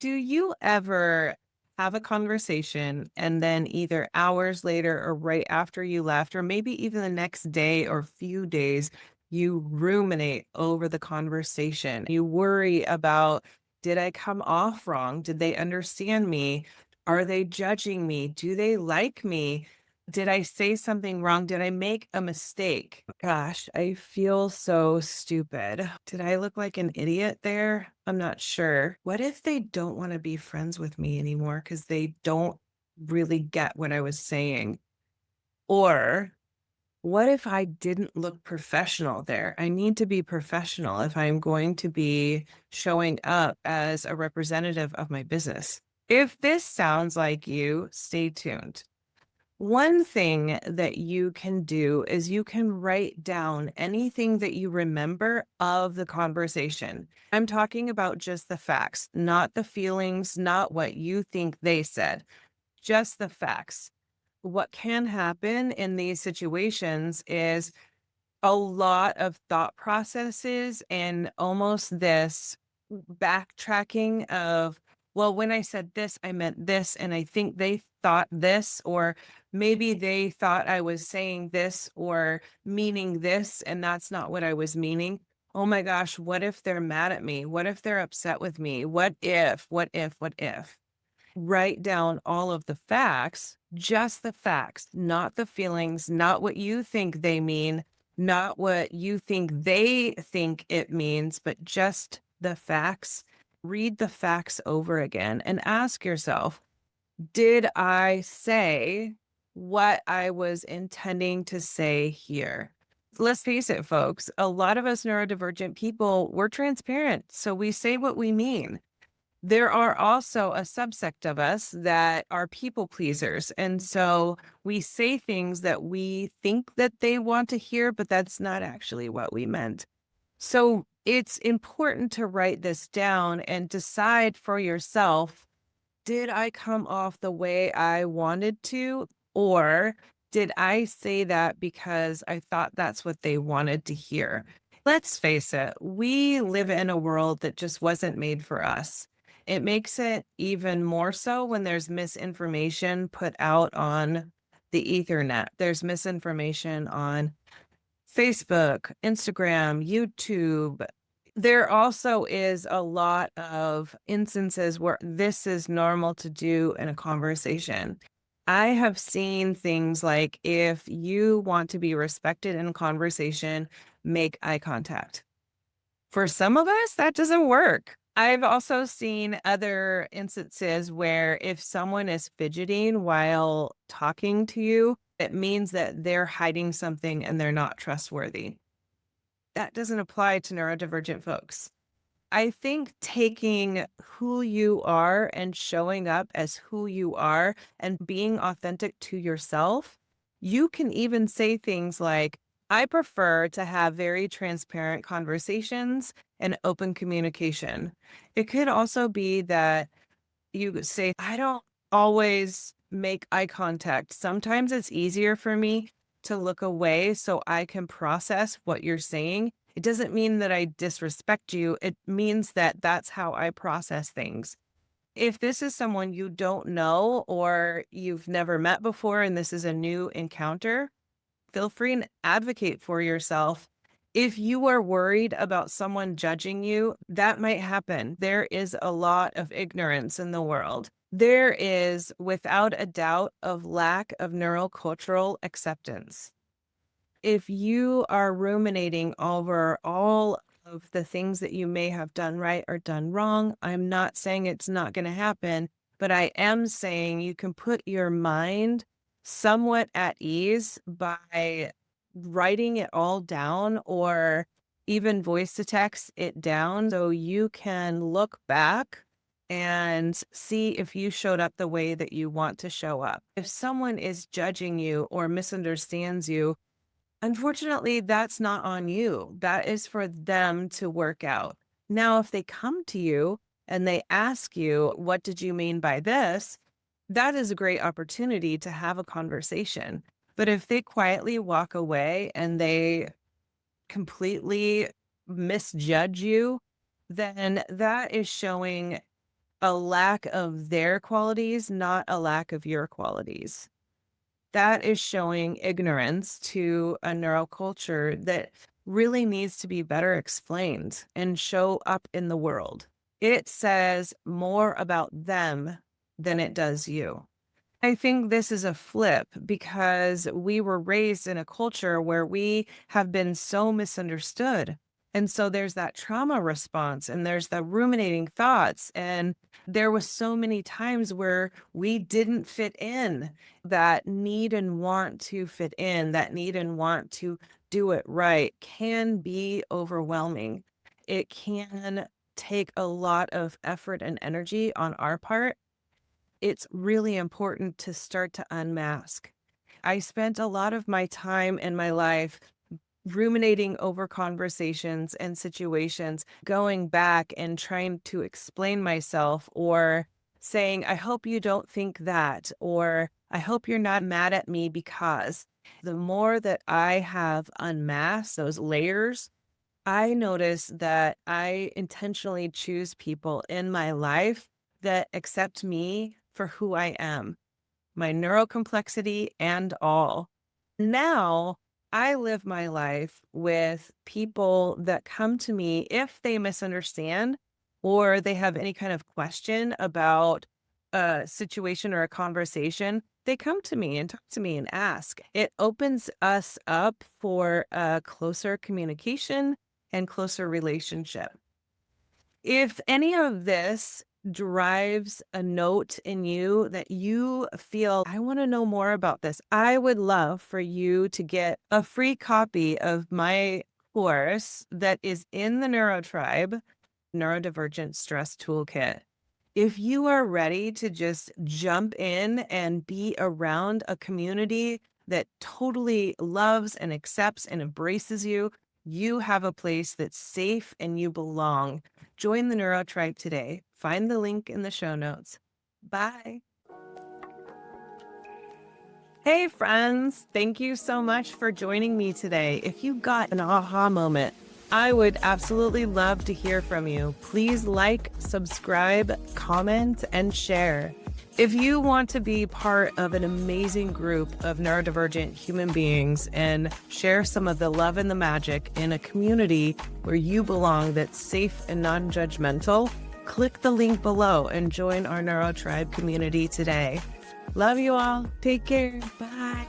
Do you ever have a conversation and then either hours later or right after you left, or maybe even the next day or few days, you ruminate over the conversation? You worry about, did I come off wrong? Did they understand me? Are they judging me? Do they like me? Did I say something wrong? Did I make a mistake? Gosh, I feel so stupid. Did I look like an idiot there? I'm not sure. What if they don't want to be friends with me anymore because they don't really get what I was saying? Or what if I didn't look professional there? I need to be professional if I'm going to be showing up as a representative of my business. If this sounds like you, stay tuned. One thing that you can do is you can write down anything that you remember of the conversation. I'm talking about just the facts, not the feelings, not what you think they said, just the facts. What can happen in these situations is a lot of thought processes and almost this backtracking of, well, when I said this, I meant this, and I think they thought this, or maybe they thought I was saying this or meaning this, and that's not what I was meaning. Oh my gosh, what if they're mad at me? What if they're upset with me? What if? Write down all of the facts, just the facts, not the feelings, not what you think they mean, not what you think they think it means, but just the facts. Read the facts over again and ask yourself, did I say what I was intending to say here? Let's face it, folks, a lot of us neurodivergent people, we're transparent. So we say what we mean. There are also a subsect of us that are people pleasers. And so we say things that we think that they want to hear, but that's not actually what we meant. So it's important to write this down and decide for yourself, did I come off the way I wanted to? Or did I say that because I thought that's what they wanted to hear? Let's face it, we live in a world that just wasn't made for us. It makes it even more so when there's misinformation put out on the Ethernet. There's misinformation on Facebook, Instagram, YouTube. There also is a lot of instances where this is normal to do in a conversation. I have seen things like, if you want to be respected in a conversation, make eye contact. For some of us, that doesn't work. I've also seen other instances where if someone is fidgeting while talking to you, it means that they're hiding something and they're not trustworthy. That doesn't apply to neurodivergent folks. I think taking who you are and showing up as who you are and being authentic to yourself, you can even say things like, I prefer to have very transparent conversations and open communication. It could also be that you say, I don't always make eye contact. Sometimes it's easier for me to look away so I can process what you're saying. It doesn't mean that I disrespect you. It means that that's how I process things. If this is someone you don't know or you've never met before and this is a new encounter, feel free and advocate for yourself. If you are worried about someone judging you, that might happen. There is a lot of ignorance in the world. There is, without a doubt, of lack of neurocultural acceptance. If you are ruminating over all of the things that you may have done right or done wrong, I'm not saying it's not going to happen, but I am saying you can put your mind somewhat at ease by writing it all down or even voice to text it down so you can look back and see if you showed up the way that you want to show up. If someone is judging you or misunderstands you, unfortunately, that's not on you. That is for them to work out. Now, if they come to you and they ask you, what did you mean by this? That is a great opportunity to have a conversation. But if they quietly walk away and they completely misjudge you, then that is showing a lack of their qualities, not a lack of your qualities. That is showing ignorance to a neuroculture that really needs to be better explained and show up in the world. It says more about them than it does you. I think this is a flip because we were raised in a culture where we have been so misunderstood. And so there's that trauma response and there's the ruminating thoughts. And there was so many times where we didn't fit in. That need and want to fit in, that need and want to do it right can be overwhelming. It can take a lot of effort and energy on our part. It's really important to start to unmask. I spent a lot of my time in my life ruminating over conversations and situations, going back and trying to explain myself or saying, I hope you don't think that, or I hope you're not mad at me because the more that I have unmasked those layers, I notice that I intentionally choose people in my life that accept me for who I am, my neurocomplexity and all. Now I live my life with people that come to me if they misunderstand or they have any kind of question about a situation or a conversation. They come to me and talk to me and ask. It opens us up for a closer communication and closer relationship. If any of this drives a note in you that you feel, I want to know more about this, I would love for you to get a free copy of my course that is in the NeuroTribe, Neurodivergent Stress Toolkit. If you are ready to just jump in and be around a community that totally loves and accepts and embraces you, you have a place that's safe and you belong. Join the NeuroTribe today. Find the link in the show notes. Bye. Hey, friends. Thank you so much for joining me today. If you got an aha moment, I would absolutely love to hear from you. Please like, subscribe, comment, and share. If you want to be part of an amazing group of neurodivergent human beings and share some of the love and the magic in a community where you belong that's safe and non-judgmental, click the link below and join our NeuroTribe community today. Love you all. Take care. Bye.